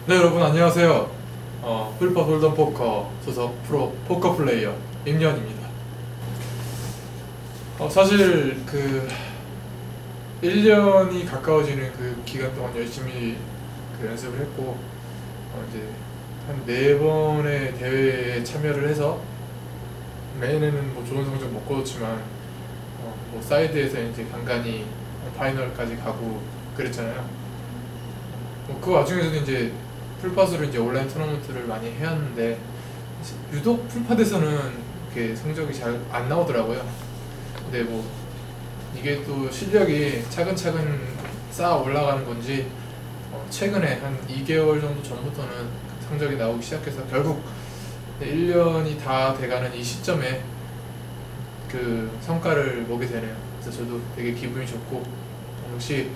네, 여러분 안녕하세요. 풀파 홀덤 포커 소속 프로 포커 플레이어 임년입니다. 사실 1년이 가까워지는 그 기간 동안 열심히 연습을 했고, 이제 한 4번의 대회에 참여를 해서 메인에는 뭐 좋은 성적 못 거뒀지만, 뭐 사이드에서 이제 간간히 파이널까지 가고 그랬잖아요. 그 와중에서도 이제 풀팟으로 이제 온라인 토너먼트를 많이 해왔는데, 유독 풀팟에서는 이렇게 성적이 잘 안 나오더라고요. 근데 뭐 이게 또 실력이 차근차근 쌓아 올라가는 건지, 최근에 한 2개월 정도 전부터는 성적이 나오기 시작해서 결국 1년이 다 돼가는 이 시점에 그 성과를 보게 되네요. 그래서 저도 되게 기분이 좋고, 역시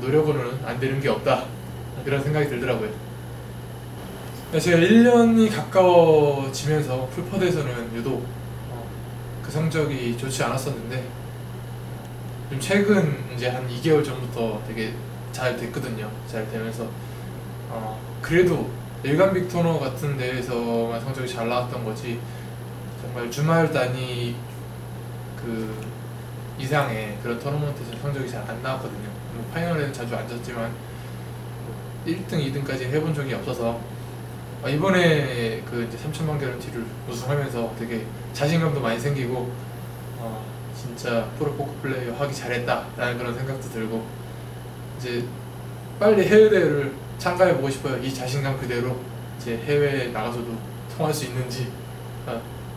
노력으로는 안 되는 게 없다, 그런 생각이 들더라고요. 제가 1년이 가까워지면서 풀퍼드에서는 유독 그 성적이 좋지 않았었는데, 좀 최근 이제 한 2개월 전부터 되게 잘 됐거든요. 잘 되면서 그래도 일간 빅토너 같은 데에서만 성적이 잘 나왔던 거지, 정말 주말 단위 그 이상의 그런 토너먼트에서 성적이 잘 안 나왔거든요. 뭐 파이널에는 자주 앉았지만 1등, 2등까지 해본 적이 없어서, 이번에 그 이제 3천만 개런티를 우승하면서 되게 자신감도 많이 생기고, 진짜 프로 포커 플레이어 하기 잘했다 라는 그런 생각도 들고, 이제 빨리 해외 대회를 참가해 보고 싶어요. 이 자신감 그대로 이제 해외에 나가서도 통할 수 있는지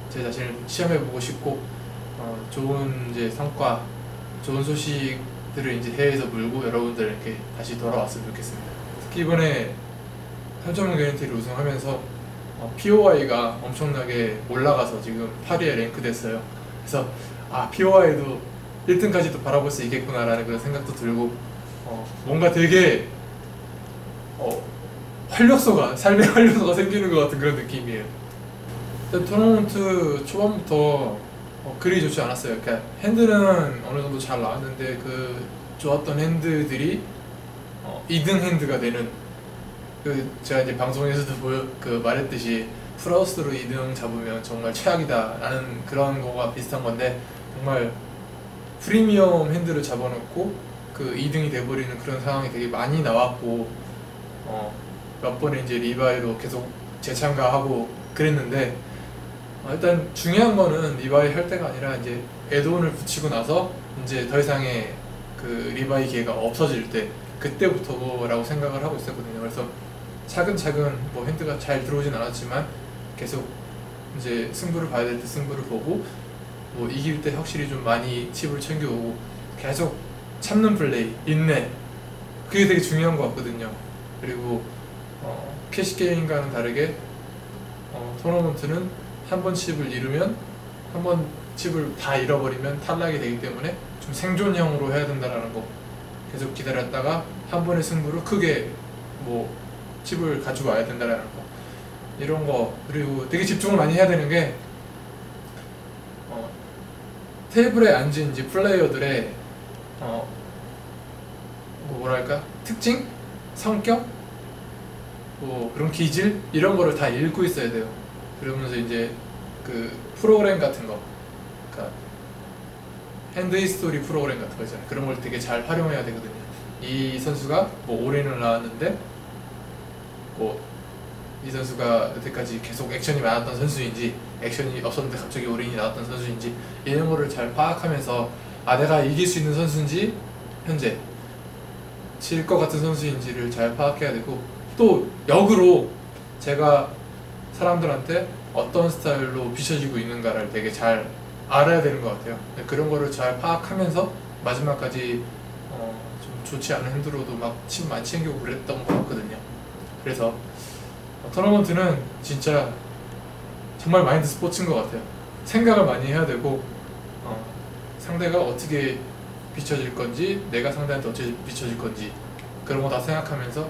제 자신을 시험해 보고 싶고, 좋은 이제 성과, 좋은 소식들을 이제 해외에서 물고 여러분들에게 다시 돌아왔으면 좋겠습니다. 특히 이번에 3.0 개런티를 우승하면서 POI가 엄청나게 올라가서 지금 8위에 랭크됐어요. 그래서 POI도 1등까지도 바라볼 수 있겠구나 라는 그런 생각도 들고, 뭔가 되게 삶의 활력소가 생기는 것 같은 그런 느낌이에요. 일단 토너먼트 초반부터 그리 좋지 않았어요. 그러니까 핸드는 어느 정도 잘 나왔는데, 그 좋았던 핸드들이 2등 핸드가 되는, 제가 이제 방송에서도 말했듯이 풀하우스로 2등 잡으면 정말 최악이다 라는 그런 거가 비슷한 건데, 정말 프리미엄 핸드를 잡아놓고 그 2등이 돼버리는 그런 상황이 되게 많이 나왔고, 몇 번에 이제 리바이로 계속 재참가하고 그랬는데, 일단 중요한 거는 리바이 할 때가 아니라 이제 애드온을 붙이고 나서 이제 더 이상의 그 리바이 기회가 없어질 때, 그때부터라고 생각을 하고 있었거든요. 그래서 차근차근 뭐 핸드가 잘 들어오진 않았지만 계속 이제 승부를 봐야 될 때 승부를 보고, 뭐 이길 때 확실히 좀 많이 칩을 챙겨오고, 계속 참는 플레이, 인내, 그게 되게 중요한 것 같거든요. 그리고 캐시 게임과는 다르게 토너먼트는 한 번 칩을 잃으면, 한 번 칩을 다 잃어버리면 탈락이 되기 때문에 좀 생존형으로 해야 된다는 거, 계속 기다렸다가 한 번의 승부로 크게 뭐 칩을 가지고 와야 된다는 거, 이런 거. 그리고 되게 집중을 많이 해야 되는 게, 테이블에 앉은 이제 플레이어들의 뭐랄까 특징? 성격? 뭐 그런 기질? 이런 거를 다 읽고 있어야 돼요. 그러면서 이제 그 프로그램 같은 거, 그러니까 핸드 히스토리 프로그램 같은 거 있잖아요. 그런 걸 되게 잘 활용해야 되거든요. 이 선수가 뭐 올인을 나왔는데, 뭐 이 선수가 여태까지 계속 액션이 많았던 선수인지, 액션이 없었는데 갑자기 올인이 나왔던 선수인지, 이런 거를 잘 파악하면서 내가 이길 수 있는 선수인지, 현재 질 것 같은 선수인지를 잘 파악해야 되고, 또 역으로 제가 사람들한테 어떤 스타일로 비춰지고 있는가를 되게 잘 알아야 되는 것 같아요. 그런 거를 잘 파악하면서 마지막까지 좀 좋지 않은 핸드로도 막 침 많이 챙기고 그랬던 것 같거든요. 그래서 토너먼트는 진짜 정말 마인드 스포츠인 것 같아요. 생각을 많이 해야 되고, 상대가 어떻게 비춰질 건지, 내가 상대한테 어떻게 비춰질 건지, 그런 거 다 생각하면서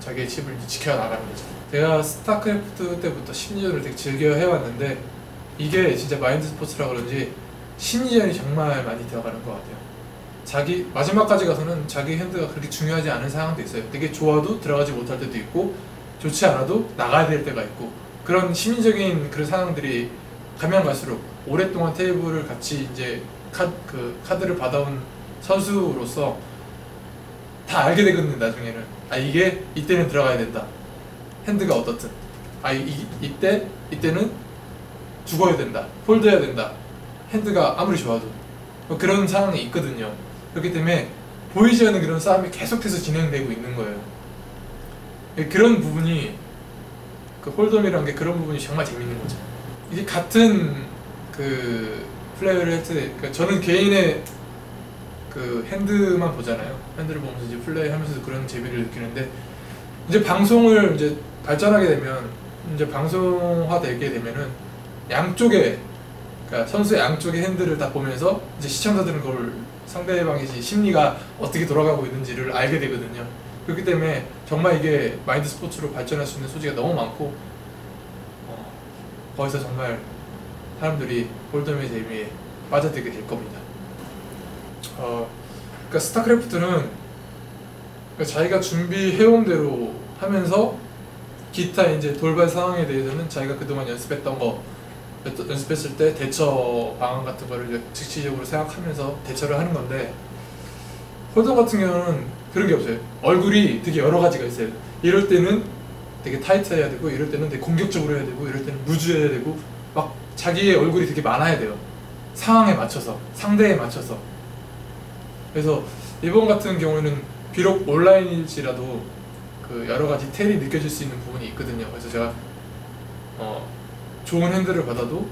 자기의 칩을 지켜 나가는 거죠. 제가 스타크래프트 때부터 심리전을 되게 즐겨 해왔는데, 이게 진짜 마인드 스포츠라 그런지 심리전이 정말 많이 들어가는 것 같아요. 자기 마지막까지 가서는 자기 핸드가 그렇게 중요하지 않은 상황도 있어요. 되게 좋아도 들어가지 못할 때도 있고 좋지 않아도 나가야 될 때가 있고 그런 심리적인 그런 상황들이 가면 갈수록 오랫동안 테이블을 같이 이제 카드를 받아온 선수로서 다 알게 되거든요. 나중에는 이게 이때는 들어가야 된다. 핸드가 어떻든 이때는 죽어야 된다. 폴드해야 된다. 핸드가 아무리 좋아도 그런 상황이 있거든요. 그렇기 때문에 보이지 않는 그런 싸움이 계속해서 진행되고 있는 거예요. 그런 부분이 홀덤이라는 게 그런 부분이 정말 재밌는 거죠. 이게 같은 플레이를 할 때, 그러니까 저는 개인의 핸드만 보잖아요. 핸드를 보면서 이제 플레이하면서도 그런 재미를 느끼는데 이제 방송을 이제 발전하게 되면 이제 방송화되게 되면은 양쪽에 그러니까 선수의 양쪽의 핸들을 다 보면서 이제 시청자들은 그걸 상대방의 심리가 어떻게 돌아가고 있는지를 알게 되거든요. 그렇기 때문에 정말 이게 마인드 스포츠로 발전할 수 있는 소지가 너무 많고 거기서 정말 사람들이 홀덤의 재미에 빠져들게 될 겁니다. 그러니까 스타크래프트는 그러니까 자기가 준비해온 대로 하면서 기타 이제 돌발 상황에 대해서는 자기가 그동안 연습했던 거 연습했을 때 대처 방안 같은 거를 즉시적으로 생각하면서 대처를 하는 건데 홀덤 같은 경우는 그런 게 없어요. 얼굴이 되게 여러 가지가 있어요. 이럴 때는 되게 타이트해야 되고 이럴 때는 되게 공격적으로 해야 되고 이럴 때는 무주해야 되고 막 자기의 얼굴이 되게 많아야 돼요. 상황에 맞춰서 상대에 맞춰서. 그래서 이번 같은 경우에는 비록 온라인일지라도 여러 가지 텔이 느껴질 수 있는 부분이 있거든요. 그래서 제가 좋은 핸들을 받아도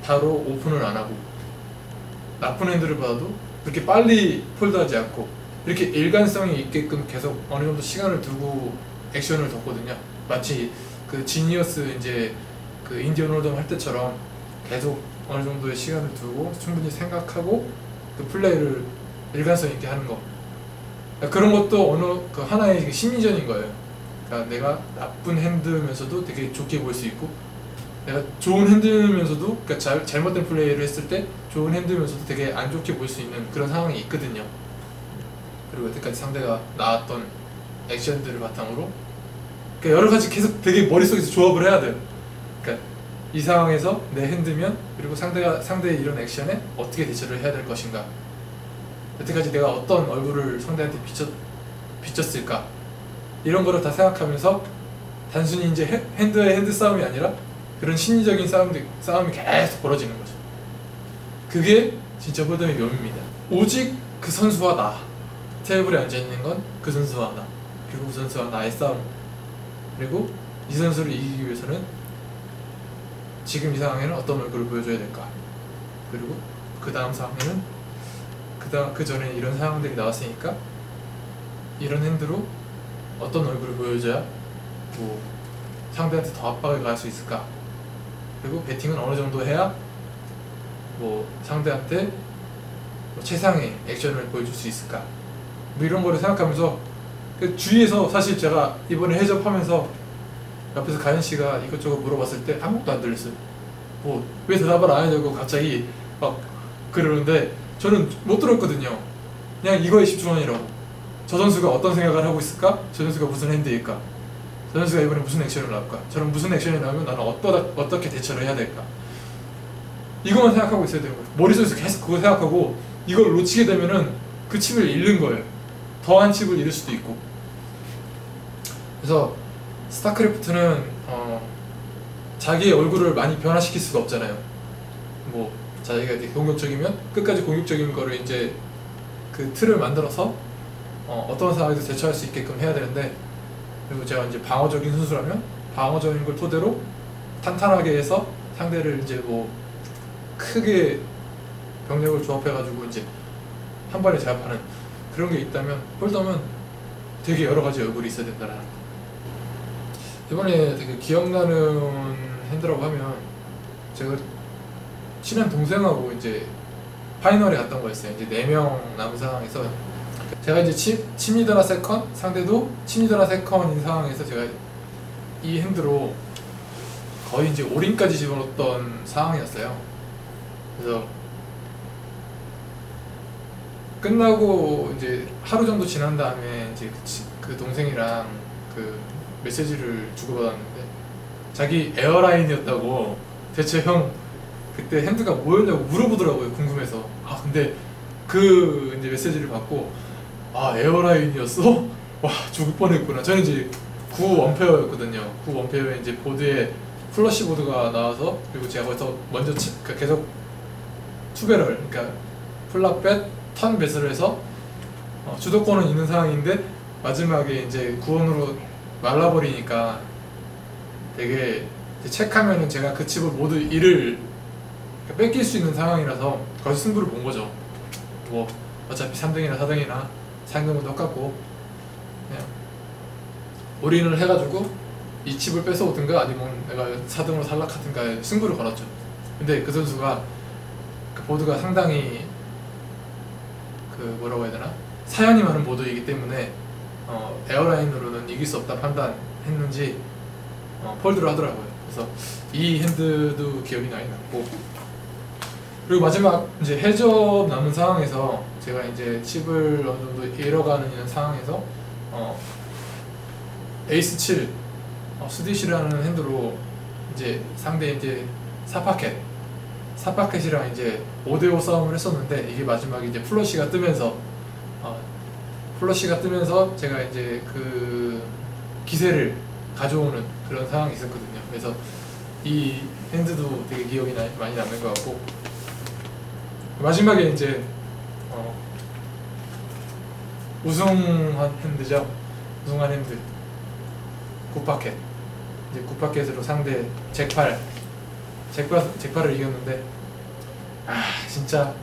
바로 오픈을 안 하고 나쁜 핸들을 받아도 그렇게 빨리 폴드하지 않고 이렇게 일관성이 있게끔 계속 어느 정도 시간을 두고 액션을 뒀거든요. 마치 지니어스 이제 인디언 홀덤 할 때처럼 계속 어느 정도의 시간을 두고 충분히 생각하고 플레이를 일관성 있게 하는 거. 그런 것도 어느 하나의 심리전인 거예요. 그러니까 내가 나쁜 핸드면서도 되게 좋게 보일 수 있고 내가 좋은 핸드면서도 그러니까 잘못된 플레이를 했을 때 좋은 핸드면서도 되게 안 좋게 보일 수 있는 그런 상황이 있거든요. 그리고 여태까지 상대가 나왔던 액션들을 바탕으로 그러니까 여러 가지 계속 되게 머릿속에서 조합을 해야 돼요. 그러니까 이 상황에서 내 핸드면 그리고 상대의 이런 액션에 어떻게 대처를 해야 될 것인가, 여태까지 내가 어떤 얼굴을 상대한테 비쳤을까, 이런 거를 다 생각하면서 단순히 이제 핸드의 핸드 싸움이 아니라 그런 심리적인 싸움이 계속 벌어지는 거죠. 그게 진짜 홀덤의 묘미입니다. 오직 그 선수와 나, 테이블에 앉아있는 건 그 선수와 나, 그리고 그 선수와 나의 싸움, 그리고 이 선수를 이기기 위해서는 지금 이 상황에는 어떤 얼굴을 보여줘야 될까, 그리고 그 다음 상황에는 그 전에 이런 상황들이 나왔으니까 이런 핸드로 어떤 얼굴을 보여줘야 뭐 상대한테 더 압박을 가할 수 있을까, 그리고 배팅은 어느 정도 해야 뭐 상대한테 뭐 최상의 액션을 보여줄 수 있을까, 뭐 이런 거를 생각하면서 그 주위에서 사실 제가 이번에 해접하면서 옆에서 가연 씨가 이것저것 물어봤을 때 아무것도 안 들렸어요. 뭐 왜 대답을 안 하냐고 갑자기 막 그러는데 저는 못 들었거든요. 그냥 이거에 집중하느라고. 저 선수가 어떤 생각을 하고 있을까? 저 선수가 무슨 핸드일까? 저 선수가 이번에 무슨 액션을 나올까? 저는 무슨 액션이 나오면 나는 어떻게 대처를 해야 될까? 이것만 생각하고 있어야 되는 거예요. 머릿속에서 계속 그거 생각하고 이걸 놓치게 되면은 그 칩을 잃는 거예요. 더한 칩을 잃을 수도 있고. 그래서 스타크래프트는 자기의 얼굴을 많이 변화시킬 수가 없잖아요. 뭐 자기가 되게 공격적이면 끝까지 공격적인 거를 이제 그 틀을 만들어서 어떤 상황에서 대처할 수 있게끔 해야 되는데, 그리고 제가 이제 방어적인 선수라면 방어적인 걸 토대로 탄탄하게 해서 상대를 이제 뭐 크게 병력을 조합해가지고 이제 한 번에 제압하는 그런 게 있다면, 홀덤은 되게 여러 가지 얼굴이 있어야 된다라는 거. 이번에 되게 기억나는 핸드라고 하면 제가 친한 동생하고 이제 파이널에 갔던 거였어요. 이제 4명 남은 상황에서 제가 이제 침리더나 세컨, 상대도 침리더나 세컨인 상황에서 제가 이 핸드로 거의 이제 올인까지 집어넣었던 상황이었어요. 그래서 끝나고 이제 하루 정도 지난 다음에 이제 그 동생이랑 그 메시지를 주고받았는데 자기 에어라인이었다고. 대체 형 그때 핸드가 뭐였냐고 물어보더라고요. 궁금해서. 아 근데 그 이제 메시지를 받고 아 에어라인이었어? 와 죽을 뻔했구나. 저는 이제 9A 였거든요. 9A에 이제 보드에 플러시 보드가 나와서 그리고 제가 거기서 먼저 그러니까 계속 투배럴 그러니까 플랍뱃 턴 배스를 해서 주도권은 있는 상황인데 마지막에 이제 구원으로 말라버리니까 되게 체크하면은 제가 그 칩을 모두 잃을 뺏길 수 있는 상황이라서 거기서 승부를 본 거죠. 뭐 어차피 3등이나 4등이나 상금은 똑같고 그냥 올인을 해가지고 이 칩을 뺏어오든가 아니면 내가 4등으로 탈락하든가 승부를 걸었죠. 근데 그 선수가 그 보드가 상당히 그 뭐라고 해야 되나 사연이 많은 보드이기 때문에 에어라인으로는 이길 수 없다 판단했는지 폴드를 하더라고요. 그래서 이 핸드도 기억이 많이 남고 그리고 마지막 이제 해접 남은 상황에서 제가 이제 칩을 어느 정도 잃어가는 이런 상황에서 에이스 7 스디시라는 핸드로 이제 상대 이제 사파켓이랑 이제 5대5 싸움을 했었는데 이게 마지막에 이제 플러시가 뜨면서 제가 이제 그 기세를 가져오는 그런 상황이 있었거든요. 그래서 이 핸드도 되게 기억이 많이 남는 것 같고 마지막에 이제 우승한 핸드죠. 우승한 핸드 굿파켓. 이제 굿파켓으로 상대 잭팔을 이겼는데 진짜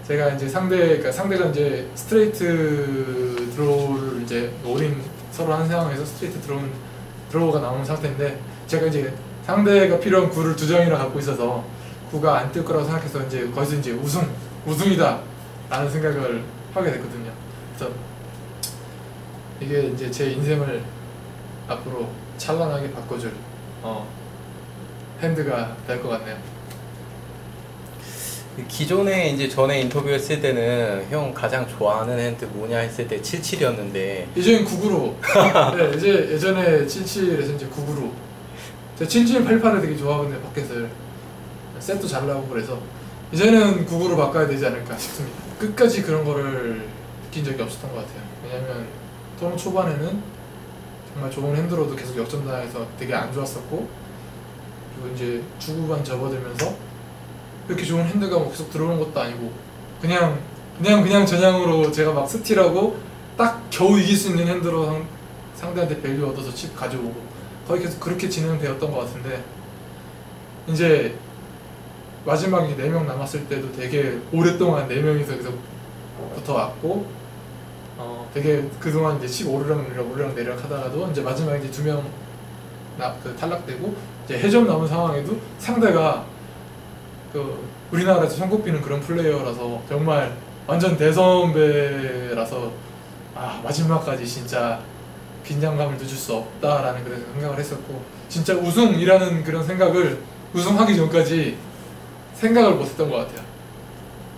제가 이제 상대가 이제 스트레이트 드로우를 이제 올인 서로 한 상황에서 스트레이트 드로우가 나오는 상태인데 제가 이제 상대가 필요한 구를 2장이나 갖고 있어서 구가 안 뜰 거라고 생각해서 이제 거기서 이제 우승이다 라는 생각을 하게 됐거든요. 그래서 이게 이제 제 인생을 앞으로 찬란하게 바꿔줄 핸드가 될 것 같네요. 기존에 이제 전에 인터뷰했을 때는 형 가장 좋아하는 핸드 뭐냐 했을 때 77이었는데 이제는 99로 네, 이제 예전에 77에서 이제 99로 제가 77, 88을 되게 좋아하거든요. 바켓을 셋도 잘 나오고 그래서 이제는 99로 바꿔야 되지 않을까 싶습니다. 끝까지 그런 거를 느낀 적이 없었던 것 같아요. 왜냐면 토론 초반에는 정말 좋은 핸드로도 계속 역전당해서 되게 안 좋았었고 그리고 이제 중후반 접어들면서 이렇게 좋은 핸드가 뭐 계속 들어오는 것도 아니고 그냥 전향으로 제가 막 스틸하고 딱 겨우 이길 수 있는 핸드로 상대한테 밸류 얻어서 칩 가져오고 거의 계속 그렇게 진행되었던 것 같은데 이제 마지막에 4명 남았을 때도 되게 오랫동안 4명이서 계속 붙어왔고 되게 그동안 이제 칩 오르락내리락 하다가도 이제 마지막에 이제 2명 탈락되고 이제 해점 남은 상황에도 상대가 그 우리나라에서 손꼽히는 그런 플레이어라서 정말 완전 대선배라서 마지막까지 진짜 긴장감을 늦출 수 없다라는 그런 생각을 했었고 진짜 우승이라는 그런 생각을 우승하기 전까지 생각을 못했던 것 같아요.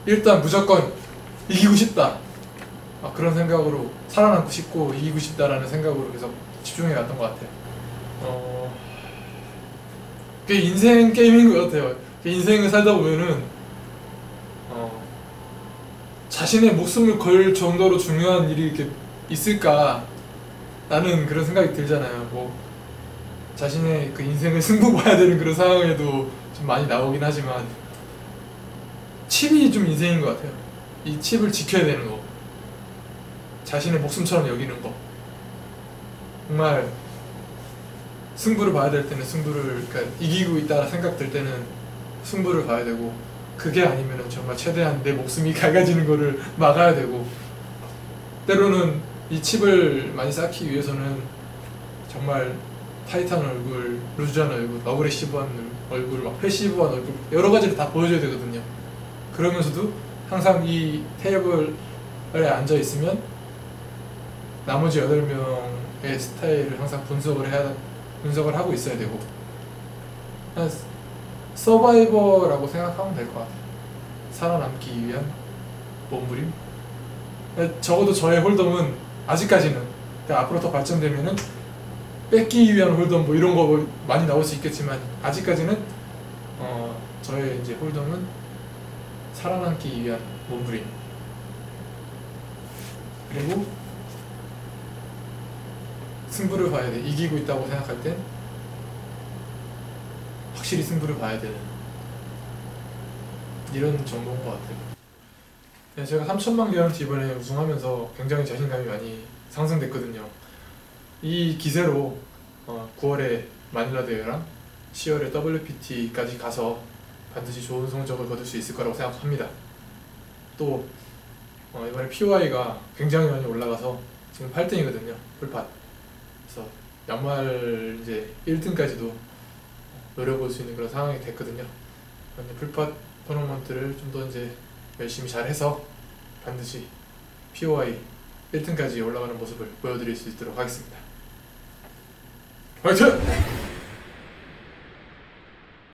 일단 무조건 이기고 싶다 그런 생각으로 살아남고 싶고 이기고 싶다라는 생각으로 계속 집중해 갔던 것 같아요. 그게 인생 게임인 것 같아요. 인생을 살다 보면은 자신의 목숨을 걸 정도로 중요한 일이 이렇게 있을까 라는 그런 생각이 들잖아요. 뭐 자신의 그 인생을 승부 봐야 되는 그런 상황에도 좀 많이 나오긴 하지만 칩이 좀 인생인 것 같아요. 이 칩을 지켜야 되는 거, 자신의 목숨처럼 여기는 거. 정말 승부를 봐야 될 때는 그러니까 이기고 있다라 생각 들 때는 승부를 봐야 되고 그게 아니면은 정말 최대한 내 목숨이 갈라지는 거를 막아야 되고 때로는 이 칩을 많이 쌓기 위해서는 정말 타이트한 얼굴, 루즈한 얼굴, 어그레시브한 얼굴, 막 패시브한 얼굴 여러 가지를 다 보여줘야 되거든요. 그러면서도 항상 이 테이블에 앉아 있으면 나머지 8명의 스타일을 항상 분석을 하고 있어야 되고 서바이버라고 생각하면 될 것 같아요. 살아남기 위한 몸부림? 적어도 저의 홀덤은 아직까지는, 그러니까 앞으로 더 발전되면은 뺏기 위한 홀덤 뭐 이런 거 많이 나올 수 있겠지만 아직까지는 저의 이제 홀덤은 살아남기 위한 몸부림, 그리고 승부를 봐야 돼. 이기고 있다고 생각할 땐 확실히 승부를 봐야 되는 이런 정도인 것 같아요. 네, 제가 3천만 개런티 이번에 우승하면서 굉장히 자신감이 많이 상승됐거든요. 이 기세로 9월에 마닐라 대회랑 10월에 WPT까지 가서 반드시 좋은 성적을 거둘 수 있을 거라고 생각합니다. 또 이번에 POI가 굉장히 많이 올라가서 지금 8등이거든요. 풀팟. 그래서 연말 이제 1등까지도 노려볼 수 있는 그런 상황이 됐거든요. 풀팟 토너먼트를 좀 더 이제 열심히 잘해서 반드시 POI 1등까지 올라가는 모습을 보여드릴 수 있도록 하겠습니다. 화이팅!